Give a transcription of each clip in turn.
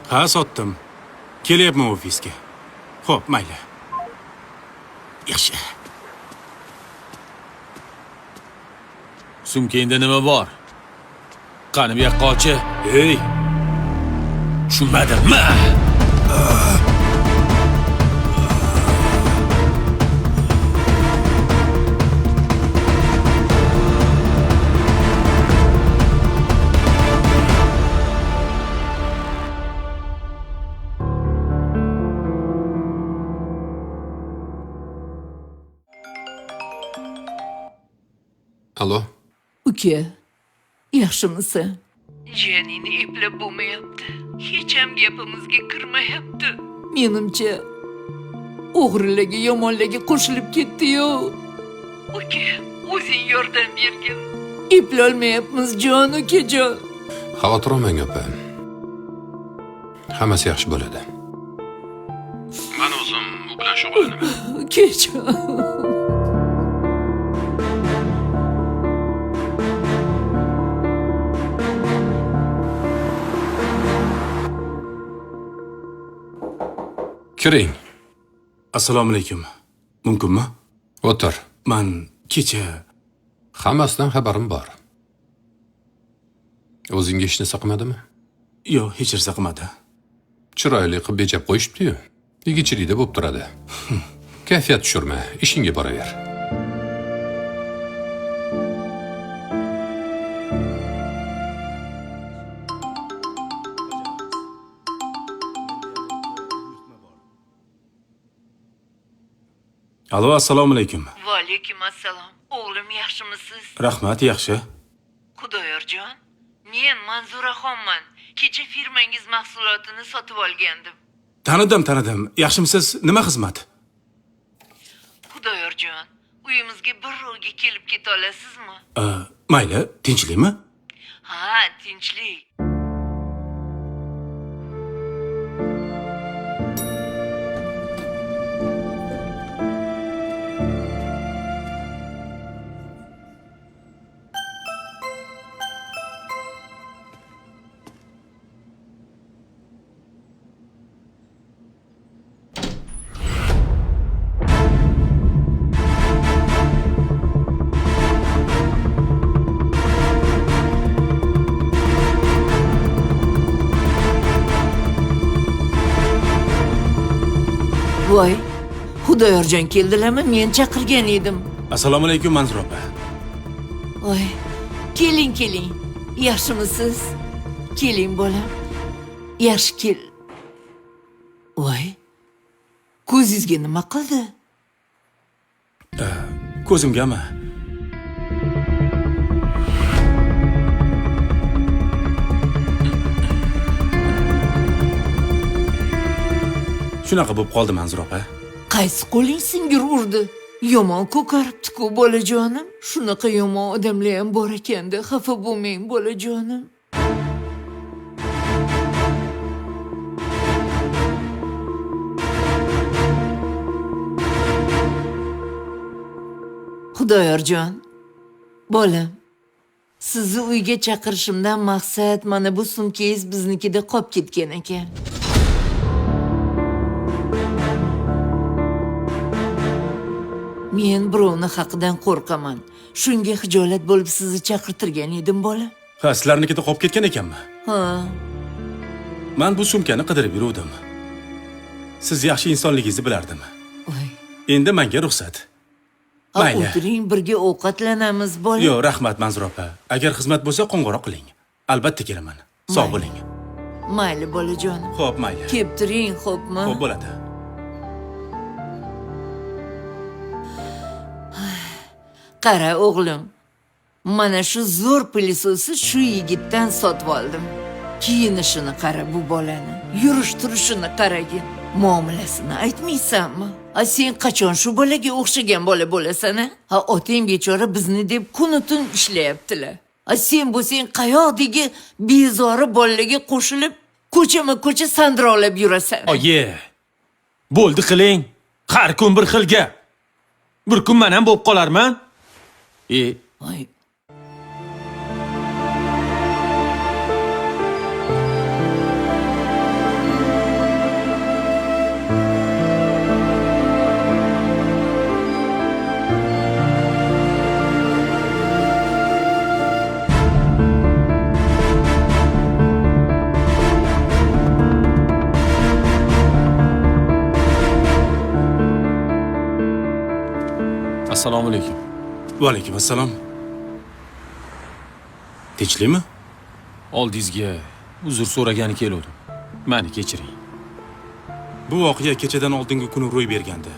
Ha, sotdim. Kelyapman ofisga. Xo'p, mayli. Yaxshi. Sumkangda nima bor? Qani bu yoqqa ochi. Hey, Tushunmadimmi? Alo. Uka, yaxshimisan? Jenini eplab bo'lmayapti. Hech ham gapimizga kirmayapti. Menimcha o'g'rilarga yomonlarga qo'shilib ketdi-yu. Uka, o'zing yordam bergin. Eplolmayapmiz jon ukajon. Xavotir olmang opa. Hammasi yaxshi bo'ladi. Men o'zim u bilan shug'ullanaman. Ukajon. Kiring. assalomu alaykum. Mumkinmi? O'tir. Men kecha Hammasidan xabarim bor. O'zingga hech narsa qilmadimi? yo'q, hech narsa qilmadi. Chiroyli qilib bejab qo'yishibdi-yu. Yigitchilikda bo'lib turadi. Kayfiyat tushirma, ishingga boraver. Alo, assalomu alaykum. Va alaykum assalom. O'g'lim yaxshimisiz? Rahmat, yaxshi. Xudoyorjon, men Manzuraxonman. Kecha firmangiz mahsulotini sotib olgandim. Tanidim. Yaxshimisiz? Nima xizmat? Xudoyorjon, uyimizga bir ro'yga kelib keta olasizmi? Mayli, tinchlikmi? Ha, tinchlik. Voy, Xudoyorjon keldilarmi? Men chaqirgan edim. Assalomu alaykum, Manzur opa. Voy, keling. Yaxshimisiz? Keling bolam. Yaxshi kel. Voy, ko'zingizga nima qildi? Ko'zimgami? Shunaqa bo'lib qoldi, Manzur opa. Qaysi qo'ling singir urdi? Yomon ko'karibdi-ku bolajonim. Shunaqa yomon odamlar ham bor ekanda, xafa bo'lmang bolajonim. Xudoyorjon, bolam, sizni uyga chaqirishimdan maqsad mana bu sumkangiz biznikida qolib ketgan ekan. Men birovni haqidan qo'rqaman. Shunga xijolat bo'lib sizni chaqirtirgan edim, bolam. Ha, sizlarnikida qolib ketgan ekanmi? Ha, Men bu sumkani qidirib yuruvdim. Siz yaxshi insonligingizni bilardim. voy. Endi menga ruxsat. Mayli. O'tiring, birga ovqatlanamiz, bolam. Yo'q, rahmat, Manzur opa. Agar xizmat bo'lsa, qo'ng'iroq qiling. Albatta kelaman. Sog' bo'ling. Mayli bolajonim. Xo'p, mayli. Kelib turing, xo'pmi? Xo'p bo'ladi. Qara o'g'lim, mana shu zo'r pilisosi shu yigitdan sotib oldim. Kiyinishini qara bu bolani, yurish-turishini qaragin, muomalasini aytmaysanmi? A sen qachon shu bolaga o'xshagan bola bo'lasan-a? Ha, otang bechora bizni deb kun-tun ishlayaptilar. A sen bo'lsang qayoqdagi bezori bolalarga qo'shilib, ko'chama-ko'cha sandrolab yurasan. Oyi. Bo'ldi qiling. Har kun bir xil gap. Bir kun men ham bo'lib qolarman. Voy. Assalomu alaykum. Va alaykum assalom. Tinchlikmi? Oldingizga uzr so'ragani keldim. Meni kechiring. Bu voqea kechadan oldingi kuni ro'y bergandi.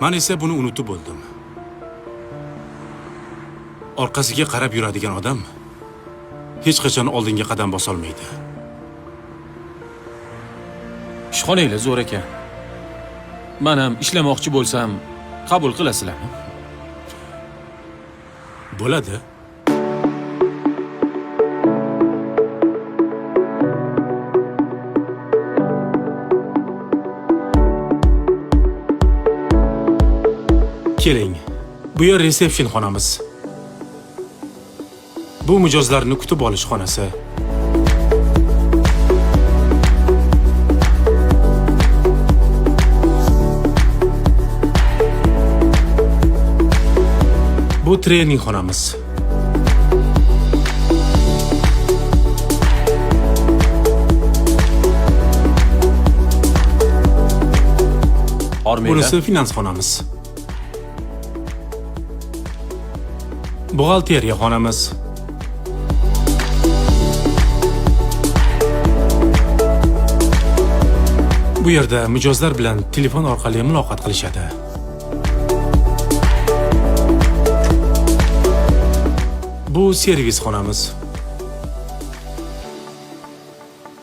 Men esa buni unutib bo'ldim. Orqasiga qarab yuradigan odam hech qachon oldinga qadam bosa olmaydi. Ishxonanglar zo'r ekan. Men ham ishlamoqchi bo'lsam, qabul qilasizlarmi? Bo'ladi. Keling. Bu yer resepsyon xonamiz. Bu mijozlarni kutib olish xonasi. Bu trening xonamiz. Bunisi finans xonamiz. Buxgalteriya xonamiz. Bu yerda mijozlar bilan telefon orqali muloqot qilishadi. Bu servis xonamiz.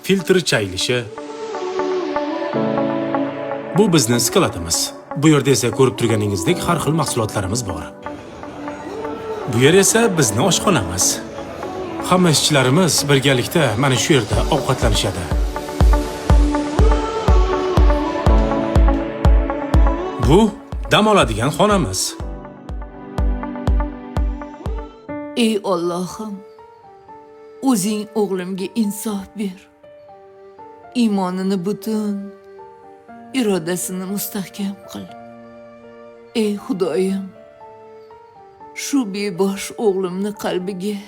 Filtr chayilishi. Bu bizning skladimiz. Bu yerda esa ko'rib turganingizdek har xil mahsulotlarimiz bor. Bu yer esa bizning oshxonamiz. Hamma ishchilarimiz birgalikda mana shu yerda ovqatlanishadi. Bu dam oladigan xonamiz. Ey Allohim, o'zing o'g'limga insof ber. Iymonini butun, irodasini mustahkam qil. Ey Xudoyim, shu bebosh o'g'limni qalbiga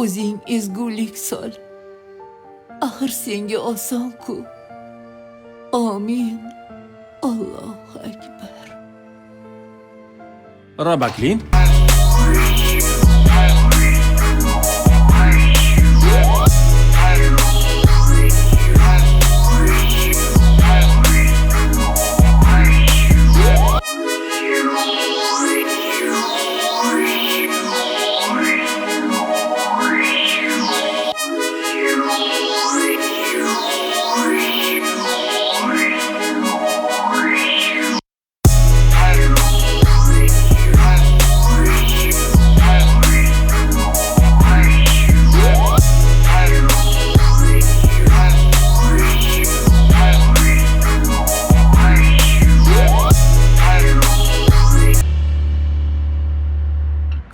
o'zing ezgulik sol. Axir senga oson-ku. Amin. Allohu akbar. Rabaklin.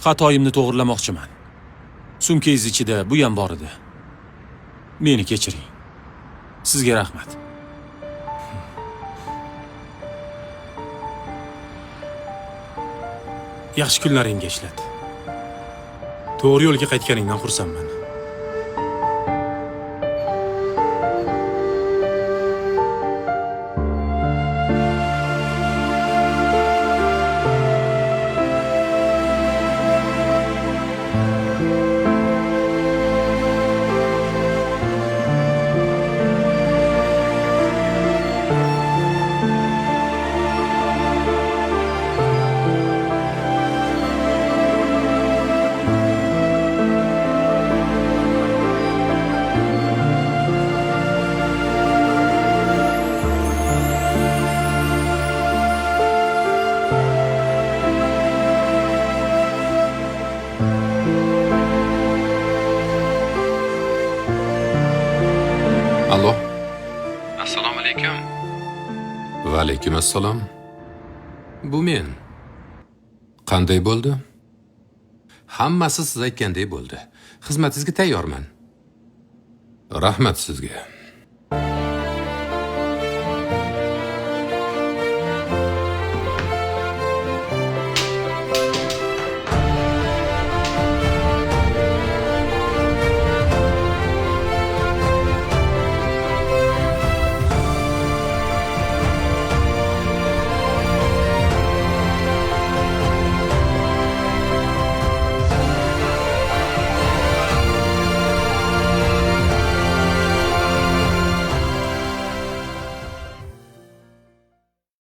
Xatoyimni to'g'rilamoqchiman. Sumkangiz ichida bu ham bor edi. Meni kechiring. Sizga rahmat. Yaxshi kunlaringga ishlat. To'g'ri yo'lga qaytganingdan xursandman. Allo. Assalomu alaykum. Va alaykum assalom. Bu men. Qanday bo'ldi? Hammasi siz aytgandek bo'ldi. Xizmatingizga tayyorman. Rahmat sizga.